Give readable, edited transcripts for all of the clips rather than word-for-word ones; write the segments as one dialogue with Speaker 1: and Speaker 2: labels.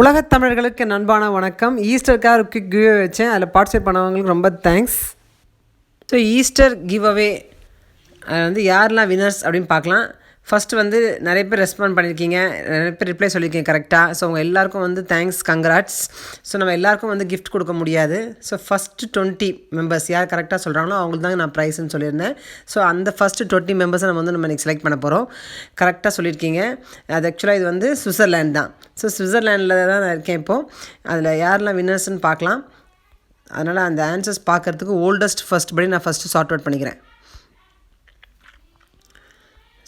Speaker 1: உலகத் தமிழர்களுக்கு அன்பான வணக்கம். ஈஸ்டருக்காக ஒரு குவிக் கிவ் வச்சேன். அதில் பார்ட்டிசிபேட் பண்ணவங்களுக்கு ரொம்ப thanks. So Easter give away யாரெல்லாம் வினர்ஸ் அப்படின்னு பார்க்கலாம். ஃபஸ்ட்டு நிறைய பேர் ரெஸ்பாண்ட் பண்ணியிருக்கீங்க, நிறைய பேர் ரிப்ளை சொல்லியிருக்கீங்க கரெக்டாக. ஸோ உங்கள் எல்லாேருக்கும் தேங்க்ஸ், கங்க்ராட்ஸ். ஸோ நம்ம எல்லாேருக்கும் கிஃப்ட் கொடுக்க முடியாது. ஸோ ஃபஸ்ட்டு 20 மெம்பர்ஸ் யார் கரெக்டாக சொல்கிறாங்களோ அவங்களுக்கு தாங்க நான் ப்ரைஸ்ன்னு சொல்லியிருந்தேன். ஸோ அந்த ஃபஸ்ட்டு 20 மெம்பர்ஸை நம்ம இன்றைக்கி செலக்ட் பண்ண போகிறோம். கரெக்டாக சொல்லியிருக்கீங்க. அது ஆக்சுவலாக இது சுவிட்சர்லேண்ட் தான். ஸோ சுவிட்சர்லேண்டில் தான் நான் இருக்கேன் இப்போது. அதில் யாரெல்லாம் வின்னர்ஸ்ன்னு பார்க்கலாம். அதனால் அந்த ஆன்சர்ஸ் பார்க்குறதுக்கு ஓல்டஸ்ட் ஃபஸ்ட் படி நான் ஃபஸ்ட்டு சார்ட் அவுட் பண்ணிக்கிறேன்.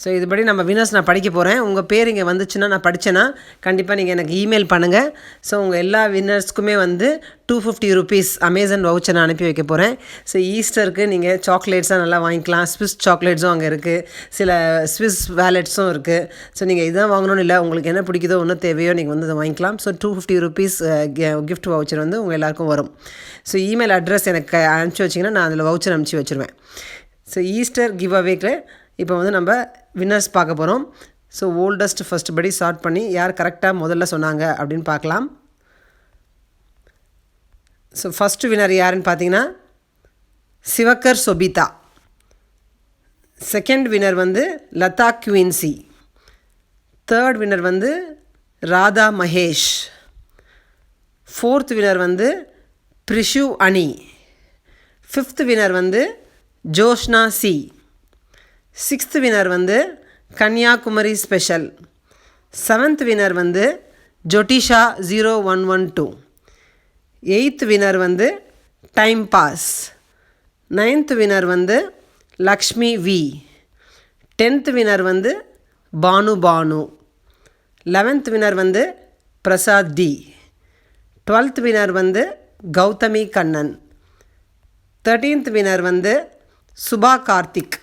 Speaker 1: ஸோ இதுபடி நம்ம வினர்ஸ் நான் படிக்க போகிறேன். உங்கள் பேர் இங்கே வந்துச்சுன்னா, நான் படித்தேன்னா கண்டிப்பாக நீங்கள் எனக்கு இமெயில் பண்ணுங்கள். ஸோ உங்கள் எல்லா வின்னர்ஸ்க்குமே 250 ருபீஸ் அமேசான் வவுச்சர் நான் அனுப்பி வைக்க போகிறேன். ஸோ ஈஸ்டருக்கு நீங்கள் சாக்லேட்ஸாக நல்லா வாங்கிக்கலாம். ஸ்விஸ் சாக்லேட்ஸும் அங்கே இருக்குது, சில ஸ்விஸ் வேலெட்ஸும் இருக்குது. ஸோ நீங்கள் இதுதான் வாங்கணும்னு இல்லை, உங்களுக்கு என்ன பிடிக்குதோ ஒன்றும் தேவையோ நீங்கள் அதை வாங்கிக்கலாம். ஸோ 250 ருபீஸ் கிஃப்ட் வவுச்சர் உங்கள் எல்லாேருக்கும் வரும். ஸோ இமெயில் அட்ரஸ் எனக்கு அனுப்பிச்சி வச்சிங்கன்னா நான் அதில் வவுச்சர் அனுப்பிச்சி வச்சுருவேன். ஸோ ஈஸ்டர் கிவ் அவேக்கு இப்போ நம்ம வின்னர்ஸ் பார்க்க போகிறோம். ஸோ ஓல்டஸ்ட் ஃபஸ்ட் படி சார்ட் பண்ணி யார் கரெக்டாக முதல்ல சொன்னாங்க அப்படின்னு பார்க்கலாம். ஸோ ஃபஸ்ட்டு வின்னர் யாருன்னு பார்த்தீங்கன்னா Sivakar Sobitha. Second winner Latha Quincy. Third winner Radha Mahesh. Fourth winner Prishu Ani. Fifth winner Joshna C. Sixth winner Kanyakumari special. Seventh winner Jotisha 0112. Eighth winner time pass. Ninth winner Lakshmi V. 10th winner Banu Banu. 11th winner Prasad D. 12th winner Gauthami Kannan. 13th winner Subha Karthik.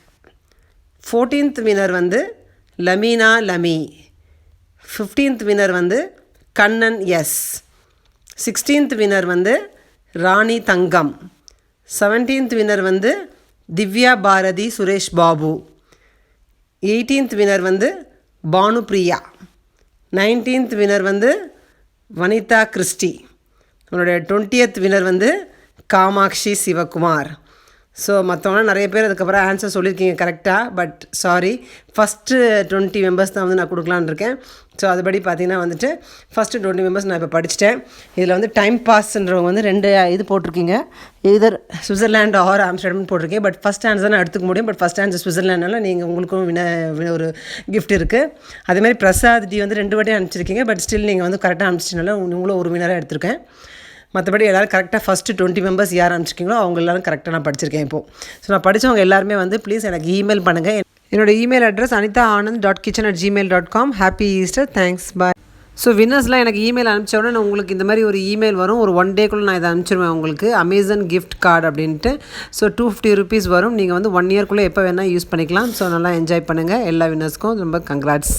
Speaker 1: 14th winner Lameena Lami. 15th winner Kannan S. 16th winner Rani Thangam. 17th winner Divya Bharathi Suresh Babu. 18th வினர் Bhanupriya. 19th வினர் Vanitha Christie. அவனுடைய 20th வினர் Kamakshi Sivakumar. So மற்றவங்க நிறைய பேர் அதுக்கப்புறம் answer சொல்லியிருக்கீங்க கரெக்டாக. But sorry, first 20 members தான் நான் கொடுக்கலான்னு இருக்கேன். ஸோ அதுபடி பார்த்தீங்கன்னா ஃபஸ்ட்டு 20 மெம்பர்ஸ் நான் இப்போ படிச்சுட்டேன். இதில் டைம் பாஸ்ன்றவங்க 2 இது போட்டிருக்கீங்க. இதர் சுவிட்சர்லேண்ட் ஆர் ஆம்ஸ்டர்டாம்னு போட்டிருக்கேன். பட் ஃபஸ்ட் ஆன்சர் நான் எடுத்துக்க முடியும். பட் ஃபஸ்ட் ஆன்சர் சுவிட்சர்லேண்ட்னால நீங்கள் உங்களுக்கும் ஒரு கிஃப்ட் இருக்குது. அதேமாதிரி பிரசாத் டி 2 வாட்டி அனுப்பிச்சிருக்கீங்க. பட் ஸ்டில் நீங்கள் கரெக்டாக அனுப்பிச்சினால உங்களும் ஒரு வினராக எடுத்திருக்கேன். மற்றபடி எல்லோரும் கரெக்டாக ஃபஸ்ட்டு 20 மெம்பர்ஸ் யார் அனுப்பிச்சிருக்கீங்களோ அவங்க எல்லோரும் கரெக்டாக நான் படிச்சிருக்கேன் இப்போது. ஸோ நான் படித்தவங்க எல்லாருமே ப்ளீஸ் எனக்கு இமெயில் பண்ணுங்கள். என்னோடய email address anitha.anand.kitchen@gmail.com. Happy Easter, thanks, bye. So வின்னர்ஸ்லாம் எனக்கு இமெயில் அனுப்பிச்ச உடனே உங்களுக்கு இந்த மாதிரி ஒரு இமெயில் வரும். ஒரு 1 டேக்குள்ளே நான் இதை அனுப்பிச்சிடுவேன் உங்களுக்கு. அமேசான் கிஃப்ட் கார்டு அப்படின்ட்டு. ஸோ 250 ருபீஸ் வரும். நீங்கள் 1 இயர்க்குள்ளே எப்போ வேணால் யூஸ் பண்ணிக்கலாம். ஸோ நல்லா என்ஜாய் பண்ணுங்கள். எல்லா வின்னர்ஸ்க்கும் ரொம்ப கங்க்ராட்ஸ்.